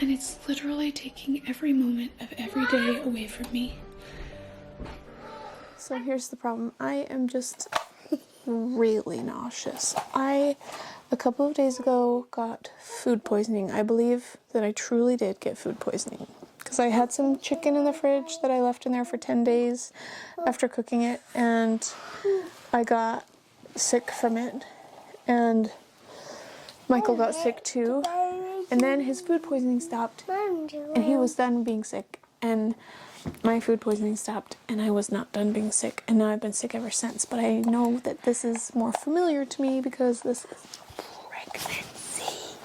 And it's literally taking every moment of every day away from me. So here's the problem. I am just really nauseous. A couple of days ago, got food poisoning. I believe that I truly did get food poisoning. Because I had some chicken in the fridge that I left in there for 10 days after cooking it. And I got sick from it. And Michael got sick too. And then his food poisoning stopped. And he was done being sick. And my food poisoning stopped. And I was not done being sick. And now I've been sick ever since. But I know that this is more familiar to me because this is pregnancy.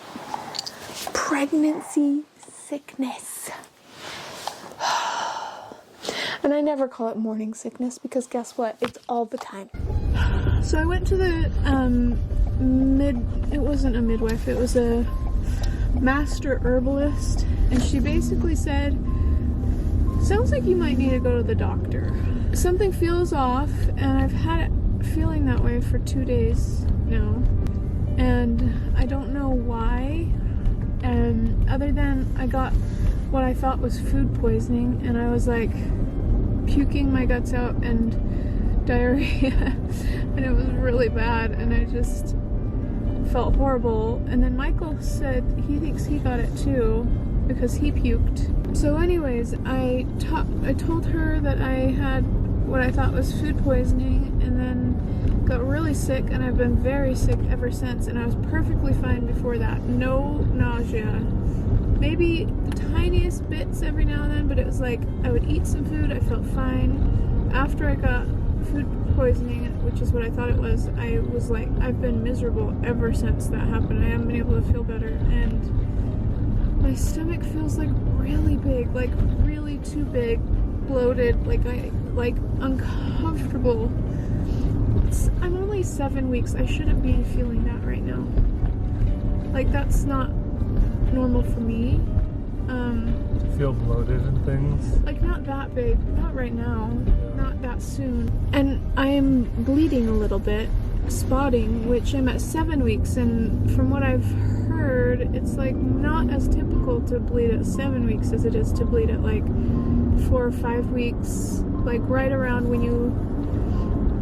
Pregnancy sickness. And I never call it morning sickness because guess what? It's all the time. So I went to the it wasn't a midwife, it was a master herbalist, and she basically said, sounds like you might need to go to the doctor. Something feels off, and I've had it feeling that way for 2 days now, and I don't know why, other than I got what I thought was food poisoning, and I was like puking my guts out and diarrhea, and it was really bad, and I just felt horrible. And then Michael said he thinks he got it too because he puked. So anyways, I told her that I had what I thought was food poisoning, and then got really sick, and I've been very sick ever since, and I was perfectly fine before that. No nausea. Maybe the tiniest bits every now and then, but it was like I would eat some food, I felt fine. After I got food poisoning, which is what I thought it was, I was like, I've been miserable ever since that happened. I haven't been able to feel better, and my stomach feels like really big, like really too big, bloated, like uncomfortable. I'm only 7 weeks. I shouldn't be feeling that right now. Like, that's not normal for me. Feel bloated and things? Like, not that big, not right now, not that soon. And I'm bleeding a little bit, spotting, which I'm at 7 weeks, and from what I've heard, it's like not as typical to bleed at 7 weeks as it is to bleed at like 4 or 5 weeks, like right around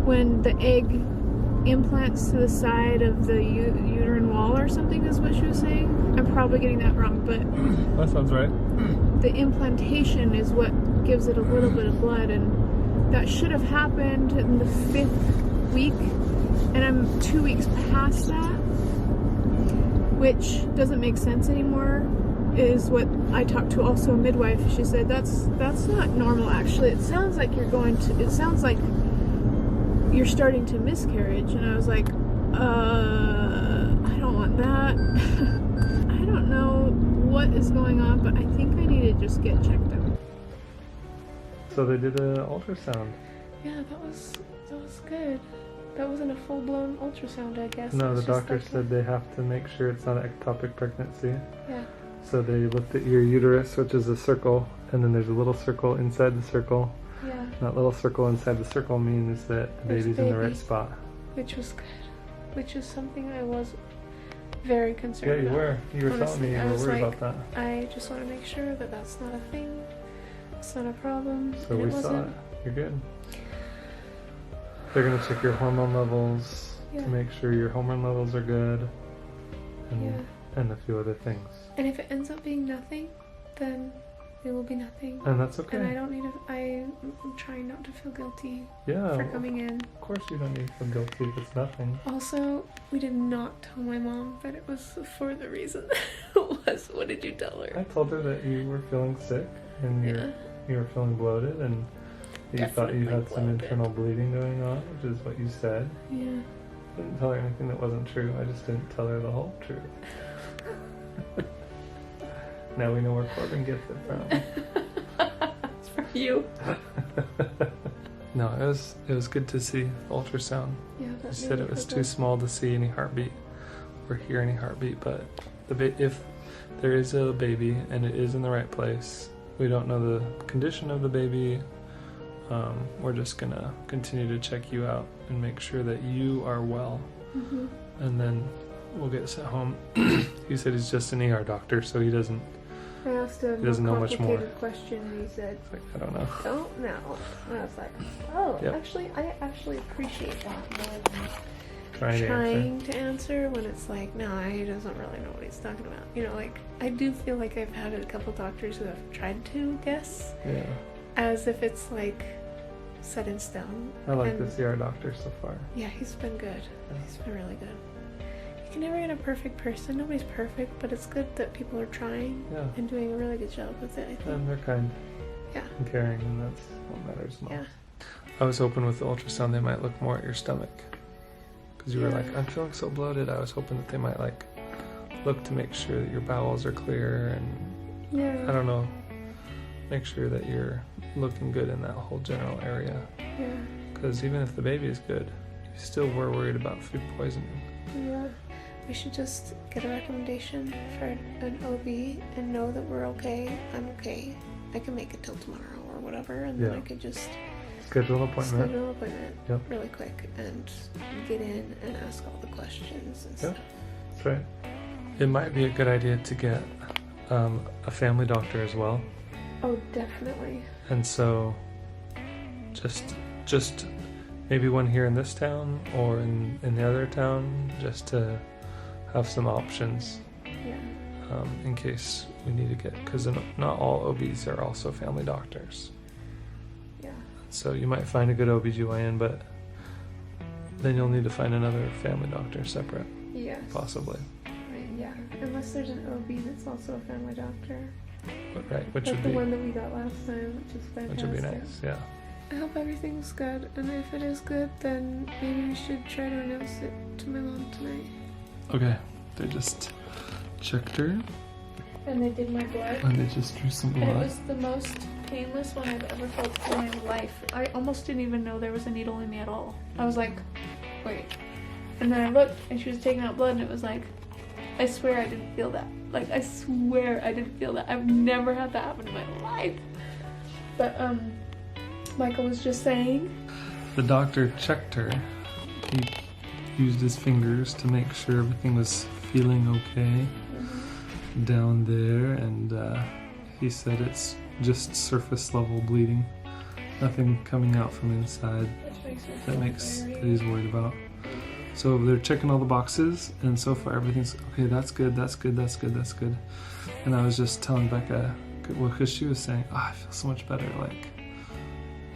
when the egg implants to the side of the uterine wall or something is what she was saying. I'm probably getting that wrong, but that sounds right. The implantation is what gives it a little bit of blood, and that should have happened in the 5th week, and I'm 2 weeks past that, which doesn't make sense anymore, is what I talked to also a midwife. She said that's not normal actually. It sounds like you're starting to miscarriage, and I was like, I don't want that. I don't know what is going on, but I think I need to just get checked out. So they did an ultrasound. Yeah, that was good. That wasn't a full-blown ultrasound, I guess. No, the doctor said they have to make sure it's not an ectopic pregnancy. Yeah. So they looked at your uterus, which is a circle, and then there's a little circle inside the circle. Yeah. That little circle inside the circle means that the baby's in the right spot. Which was good. Which is something I was very concerned about. Yeah, you were. You were telling me you were worried about that. I just want to make sure that that's not a thing. It's not a problem. So we saw it. You're good. They're going to check your hormone levels to make sure your hormone levels are good. And a few other things. And if it ends up being nothing, then it will be nothing. And that's okay. And I don't need to, I'm trying not to feel guilty for coming in. Of course you don't need to feel guilty if it's nothing. Also, we did not tell my mom that it was for the reason that it was. What did you tell her? I told her that you were feeling sick and you were feeling bloated and you thought you had some internal bleeding going on, which is what you said. Yeah. I didn't tell her anything that wasn't true. I just didn't tell her the whole truth. Now we know where Corbin gets it from. It's from you. No, it was good to see the ultrasound. Yeah, She said it was too small to see any heartbeat or hear any heartbeat, but if there is a baby and it is in the right place, we don't know the condition of the baby. We're just gonna continue to check you out and make sure that you are well, and then we'll get sent home. He said he's just an ER doctor, so he doesn't I asked a He doesn't more know much more. complicated question, and he said, It's like, I don't know. "Don't know." And I was like, "Oh, Yep. actually, I actually appreciate that more than Trying to answer when it's like, no, he doesn't really know what he's talking about." You know, like I do feel like I've had a couple doctors who have tried to guess, Yeah. as if it's like set in stone. I like And this ER doctor so far. Yeah, he's been good. Yeah. He's been really good. You can never get a perfect person. Nobody's perfect, but it's good that people are trying Yeah. and doing a really good job with it, I think. And they're kind Yeah. and caring, and that's what matters most. Yeah. I was hoping with the ultrasound they might look more at your stomach. Because you were Yeah. like, I'm feeling so bloated. I was hoping that they might like look to make sure that your bowels are clear and Yeah. I don't know, make sure that you're looking good in that whole general area. Yeah. Because even if the baby is good, you still were worried about food poisoning. Yeah. We should just get a recommendation for an OB and know that we're okay. I'm okay. I can make it till tomorrow or whatever, and then Yeah. I could just Schedule an appointment. schedule an appointment Yep. really quick and get in and ask all the questions and Yep. stuff. That's right. It might be a good idea to get a family doctor as well. Oh, definitely. And so just maybe one here in this town or in the other town, just to have some options Yeah. in case we need to get, because not all OBs are also family doctors. Yeah. So you might find a good OBGYN, but then you'll need to find another family doctor separate, Yes. possibly. Right, yeah. Unless there's an OB that's also a family doctor. Right, which Like would the be one that we got last time, which is fantastic. which would be nice, yeah. I hope everything's good, and if it is good, then maybe we should try to announce it to my mom tonight. Okay, they just checked her And they did my blood. and they just drew some And it blood. was the most painless one I've ever felt in my life. I almost didn't even know there was a needle in me at all. I was like, wait. And then I looked, and she was taking out blood, and it was like, I swear I didn't feel that. Like, I swear I didn't feel that. I've never had that happen in my life. But, Michael was just saying. The doctor checked her. He used his fingers to make sure everything was feeling okay down there, and he said it's just surface level bleeding. Nothing coming out from inside that he's worried about. So they're checking all the boxes, and so far everything's okay. That's good. That's good. That's good. That's good. And I was just telling Becca, well, because she was saying, I feel so much better.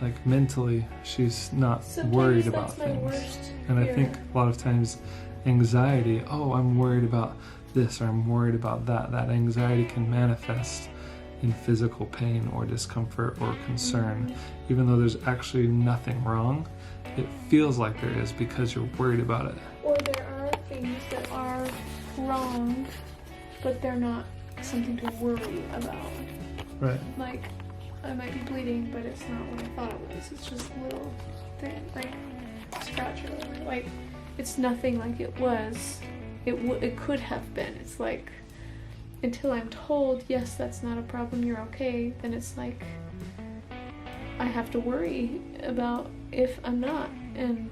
Like mentally, she's not Sometimes worried that's about my things. worst And I fear. think a lot of times, anxiety. Oh, I'm worried about this, or I'm worried about that. That anxiety can manifest in physical pain or discomfort or concern, even though there's actually nothing wrong. It feels like there is because you're worried about it. Or there are things that are wrong, but they're not something to worry about. Right. Like, I might be bleeding, but it's not what I thought it was. It's just a little thing, like scratch or whatever. Like, it's nothing like it was. It could have been. It's like, until I'm told, yes, that's not a problem, you're okay, then it's like, I have to worry about if I'm not. And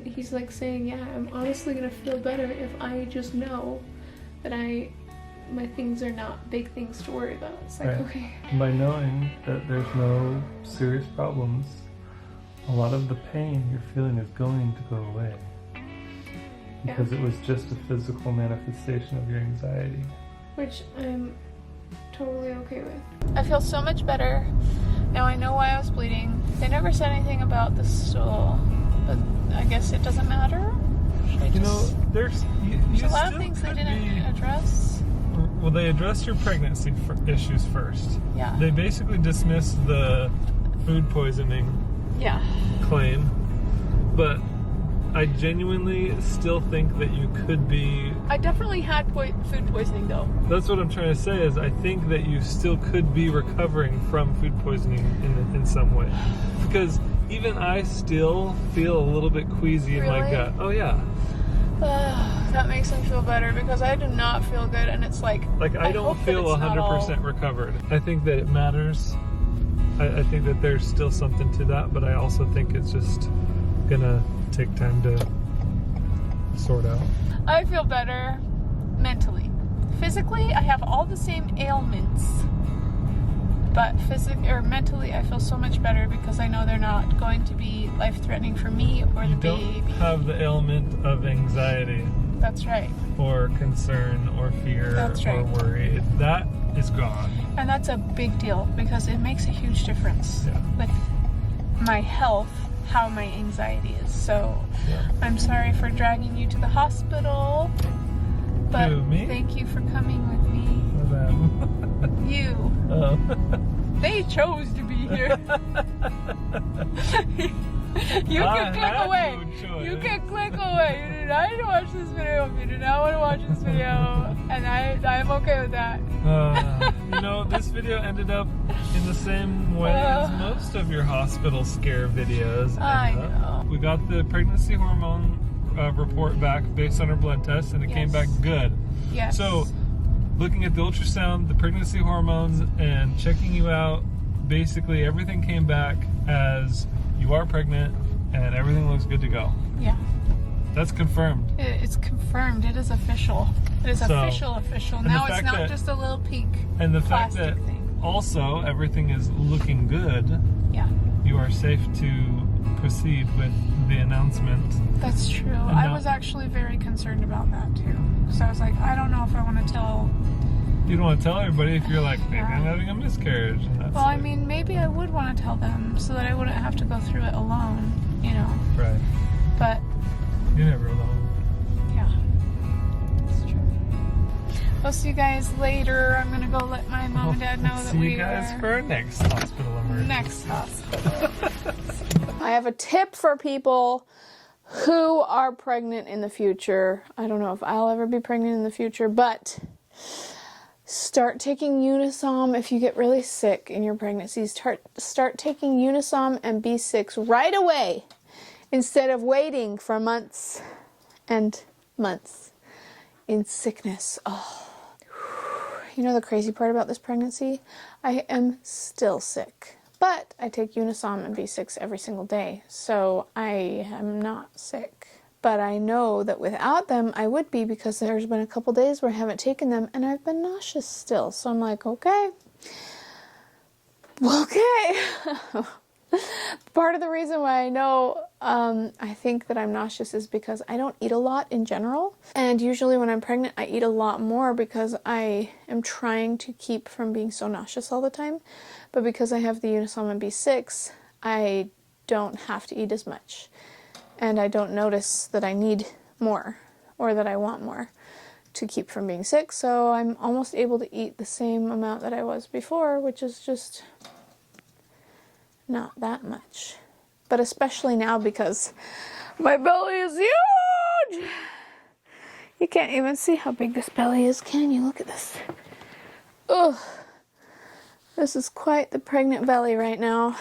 he's like saying, yeah, I'm honestly gonna feel better if I just know that my things are not big things to worry about. It's like, Right. okay. By knowing that there's no serious problems, a lot of the pain you're feeling is going to go away. Because it was just a physical manifestation of your anxiety. Which I'm totally okay with. I feel so much better. Now I know why I was bleeding. They never said anything about the stool, but I guess it doesn't matter. Should I You just... know, there's There's a lot of things they didn't address. Well, they addressed your pregnancy issues first. Yeah. They basically dismissed the food poisoning Yeah. claim, but I genuinely still think that you could be. I definitely had food poisoning though. That's what I'm trying to say. Is I think that you still could be recovering from food poisoning in some way, because even I still feel a little bit queasy in my Really? gut. Oh yeah. That makes me feel better because I do not feel good, and it's like I don't hope that feel it's not 100% recovered. I think that it matters. I think that there's still something to that, but I also think it's just gonna take time to sort out. I feel better mentally. physically, I have all the same ailments, but physically or mentally, I feel so much better because I know they're not going to be life-threatening for me or the baby. You don't have the ailment of anxiety. That's right. Or concern or fear. That's right. Or worry. That is gone. And that's a big deal because it makes a huge difference with my health, how my anxiety is. So I'm sorry for dragging you to the hospital, but thank you for coming with me. You. Oh. They chose to be here. You can click away. You can click away. You do not need to watch this video if you do not want to watch this video, and I'm okay with that. You know, this video ended up in the same way as most of your hospital scare videos. I know. We got the pregnancy hormone report back based on our blood test, and it came back good. Yes. So, looking at the ultrasound, the pregnancy hormones, and checking you out, basically everything came back as you are pregnant and everything looks good to go. Yeah. That's confirmed. It's confirmed. It is official. It is official. Now it's not just a little peak. And the fact that also everything is looking good. Yeah. You are safe to proceed with the announcement. That's true. I was actually very concerned about that too. Because I was like, I don't know if I want to tell. You don't want to tell everybody if you're like, maybe I'm having a miscarriage. And that's well, I mean, maybe I would want to tell them so that I wouldn't have to go through it alone, you know. Right. But you're never alone. Yeah. That's true. We'll see you guys later. I'm going to go let my mom and dad know that we are... See you guys for our next hospital emergency. Next hospital. I have a tip for people who are pregnant in the future. I don't know if I'll ever be pregnant in the future, but start taking Unisom if you get really sick in your pregnancy. Start taking Unisom and B6 right away instead of waiting for months and months in sickness. Oh. You know the crazy part about this pregnancy? I am still sick. But I take Unisom and B6 every single day, so I am not sick. But I know that without them, I would be, because there's been a couple days where I haven't taken them, and I've been nauseous still. So I'm like, okay. Part of the reason why I know I think that I'm nauseous is because I don't eat a lot in general. And usually when I'm pregnant, I eat a lot more because I am trying to keep from being so nauseous all the time. But because I have the Unisom and B6, I don't have to eat as much. And I don't notice that I need more or that I want more to keep from being sick. So I'm almost able to eat the same amount that I was before, which is just not that much. But especially now because my belly is huge. You can't even see how big this belly is, can you? Look at this. Ugh. This is quite the pregnant belly right now.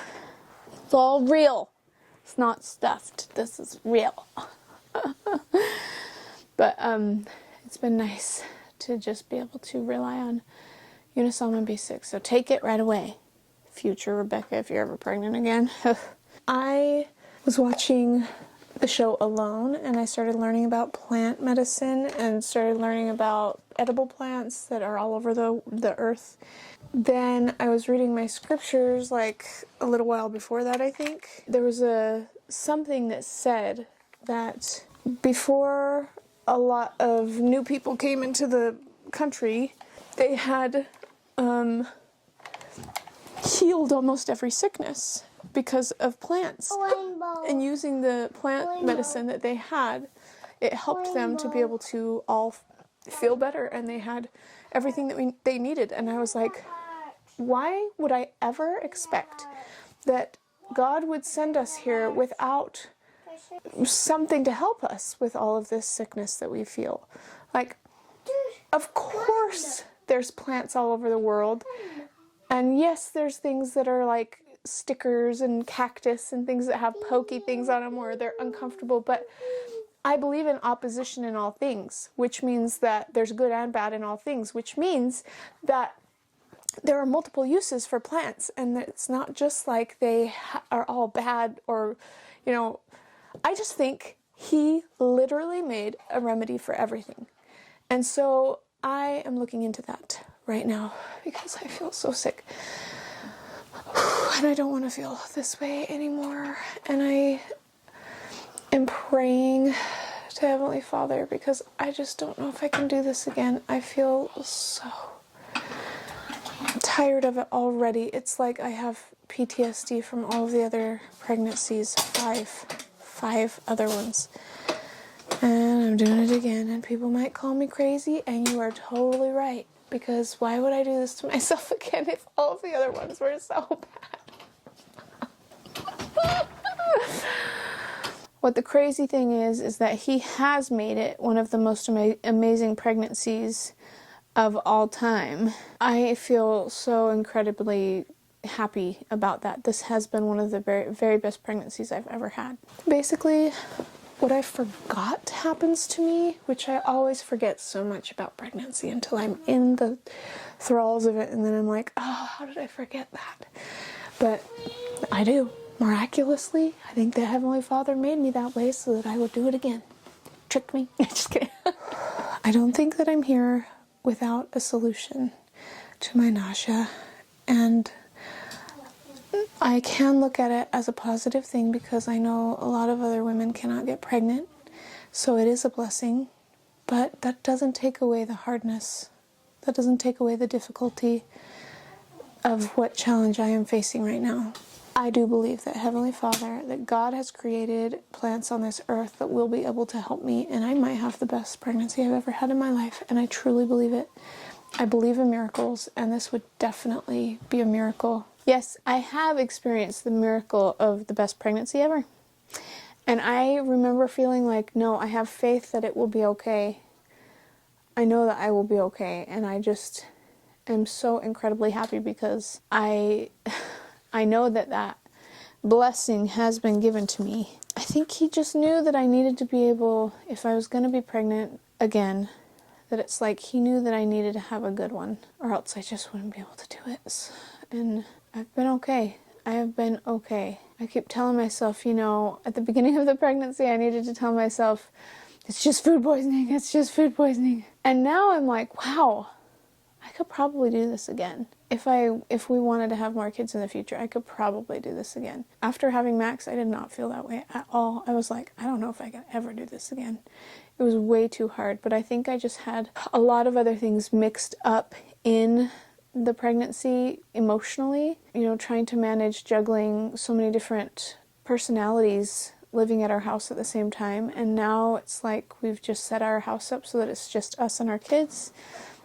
It's all real. It's not stuffed. This is real. But it's been nice to just be able to rely on Unisom and B6. So take it right away. Future Rebecca, if you're ever pregnant again. I was watching the show Alone, and I started learning about plant medicine and started learning about edible plants that are all over the earth. Then I was reading my scriptures like a little while before that, I think. There was something that said that before a lot of new people came into the country, they had healed almost every sickness because of plants. And using the plant medicine that they had, it helped them to be able to all feel better, and they had everything that they needed. And I was like, why would I ever expect that God would send us here without something to help us with all of this sickness that we feel? Like, of course there's plants all over the world. And yes, there's things that are like stickers and cactus and things that have pokey things on them where they're uncomfortable. But I believe in opposition in all things, which means that there's good and bad in all things, which means that there are multiple uses for plants, and it's not just like they are all bad or, you know, I just think he literally made a remedy for everything. And so I am looking into that right now because I feel so sick. And I don't want to feel this way anymore. And I am praying to Heavenly Father because I just don't know if I can do this again. I feel so tired of it already. It's like I have PTSD from all of the other pregnancies, five other ones. And I'm doing it again, and people might call me crazy, and you are totally right, because why would I do this to myself again if all of the other ones were so bad? What the crazy thing is that he has made it one of the most amazing pregnancies of all time. I feel so incredibly happy about that. This has been one of the very, very best pregnancies I've ever had. Basically, what I forgot happens to me, which I always forget so much about pregnancy until I'm in the thralls of it, and then I'm like, oh, how did I forget that? But I do. Miraculously, I think the Heavenly Father made me that way so that I would do it again. Tricked me. Just kidding. I don't think that I'm here without a solution to my nausea, and I can look at it as a positive thing because I know a lot of other women cannot get pregnant, so it is a blessing, but that doesn't take away the hardness. That doesn't take away the difficulty of what challenge I am facing right now. I do believe that Heavenly Father, that God has created plants on this earth that will be able to help me, and I might have the best pregnancy I've ever had in my life, and I truly believe it. I believe in miracles, and this would definitely be a miracle. Yes, I have experienced the miracle of the best pregnancy ever, and I remember feeling like, no, I have faith that it will be okay. I know that I will be okay, and I just am so incredibly happy because I know that blessing has been given to me. I think he just knew that I needed to be able, if I was going to be pregnant again, that it's like he knew that I needed to have a good one, or else I just wouldn't be able to do it. And I've been okay. I have been okay. I keep telling myself, you know, at the beginning of the pregnancy, I needed to tell myself, it's just food poisoning, it's just food poisoning. And now I'm like, wow, I could probably do this again. If we wanted to have more kids in the future, I could probably do this again. After having Max, I did not feel that way at all. I was like, I don't know if I could ever do this again. It was way too hard, but I think I just had a lot of other things mixed up in the pregnancy emotionally. You know, trying to manage juggling so many different personalities living at our house at the same time. And now it's like we've just set our house up so that it's just us and our kids.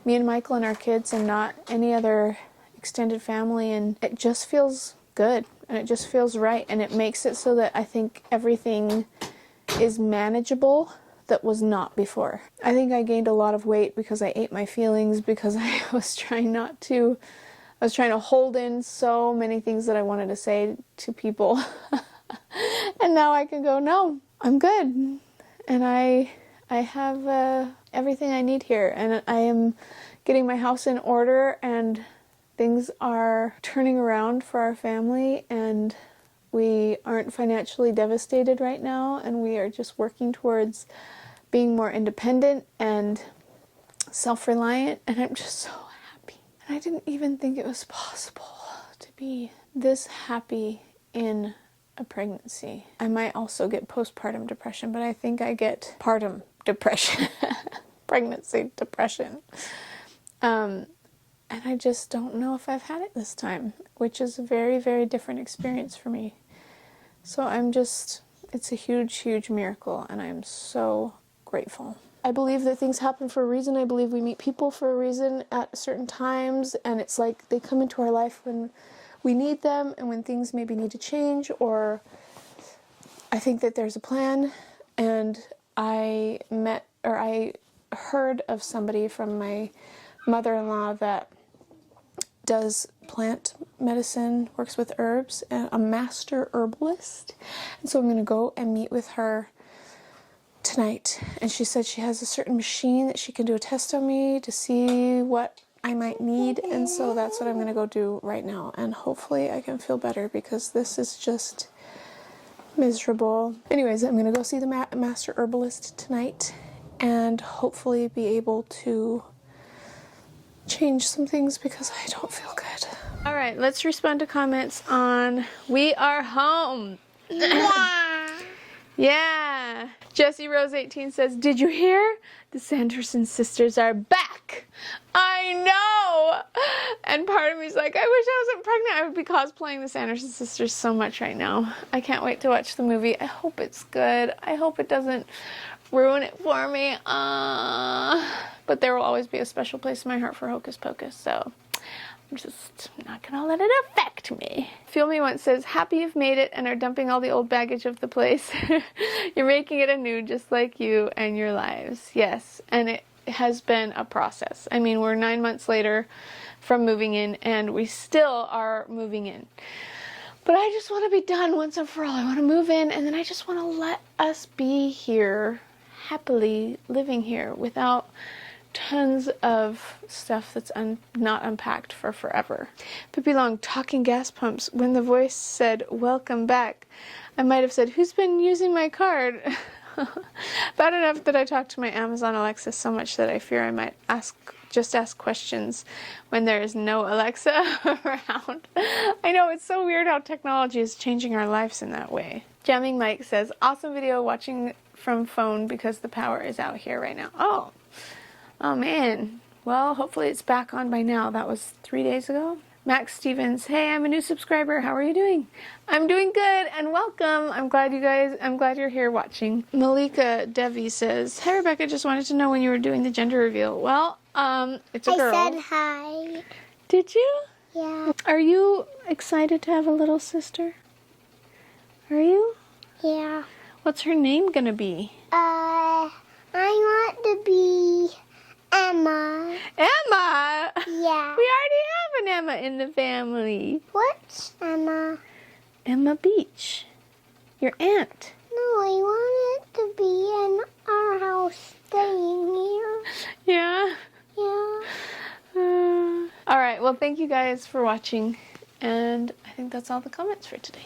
Me and Michael and our kids, and not any other extended family, and it just feels good, and it just feels right, and it makes it so that I think everything is manageable that was not before. I think I gained a lot of weight because I ate my feelings, because I was trying to hold in so many things that I wanted to say to people. And now I can go, no, I'm good, and I have everything I need here, and I am getting my house in order, and things are turning around for our family, and we aren't financially devastated right now, and we are just working towards being more independent and self-reliant, and I'm just so happy. And I didn't even think it was possible to be this happy in a pregnancy. I might also get postpartum depression, but I think I get partum depression, pregnancy depression. And I just don't know if I've had it this time, which is a very, very different experience for me. So it's a huge, huge miracle, and I'm so grateful. I believe that things happen for a reason. I believe we meet people for a reason at certain times, and it's like they come into our life when we need them, and when things maybe need to change, or I think that there's a plan. And I heard of somebody from my mother-in-law that does plant medicine, works with herbs, and a master herbalist. And so I'm going to go and meet with her tonight. And she said she has a certain machine that she can do a test on me to see what I might need. And so that's what I'm going to go do right now. And hopefully I can feel better, because this is just miserable. Anyways, I'm going to go see the master herbalist tonight, and hopefully be able to change some things because I don't feel good. All right, let's respond to comments on We Are Home. Yeah. Jessie Rose 18 says, did you hear? The Sanderson sisters are back. I know. And part of me is like, I wish I wasn't pregnant. I would be cosplaying the Sanderson sisters so much right now. I can't wait to watch the movie. I hope it's good. I hope it doesn't ruin it for me. But there will always be a special place in my heart for Hocus Pocus, so I'm just not gonna let it affect me. Feel Me Once says, happy you've made it and are dumping all the old baggage of the place. You're making it anew just like you and your lives. Yes, and it has been a process. I mean, we're 9 months later from moving in and we still are moving in. But I just want to be done once and for all. I want to move in and then I just want to let us be here, happily living here without tons of stuff that's not unpacked for forever. Pippi Long, talking gas pumps. When the voice said, welcome back, I might have said, who's been using my card? Bad enough that I talk to my Amazon Alexa so much that I fear I might just ask questions when there is no Alexa around. I know, it's so weird how technology is changing our lives in that way. Jamming Mike says, awesome video watching from phone because the power is out here right now. Oh man, well, hopefully it's back on by now. That was 3 days ago. Max Stevens, hey, I'm a new subscriber. How are you doing? I'm doing good and welcome. I'm glad you're here watching. Malika Devi says, hey Rebecca, just wanted to know when you were doing the gender reveal. Well, it's a girl. I said hi. Did you? Yeah. Are you excited to have a little sister? Are you? Yeah. What's her name gonna be? I want to be Emma. Emma! Yeah. We already have an Emma in the family. What's Emma? Emma Beach. Your aunt. No, I want it to be in our house staying here. Yeah? Yeah. Alright, well thank you guys for watching. And I think that's all the comments for today.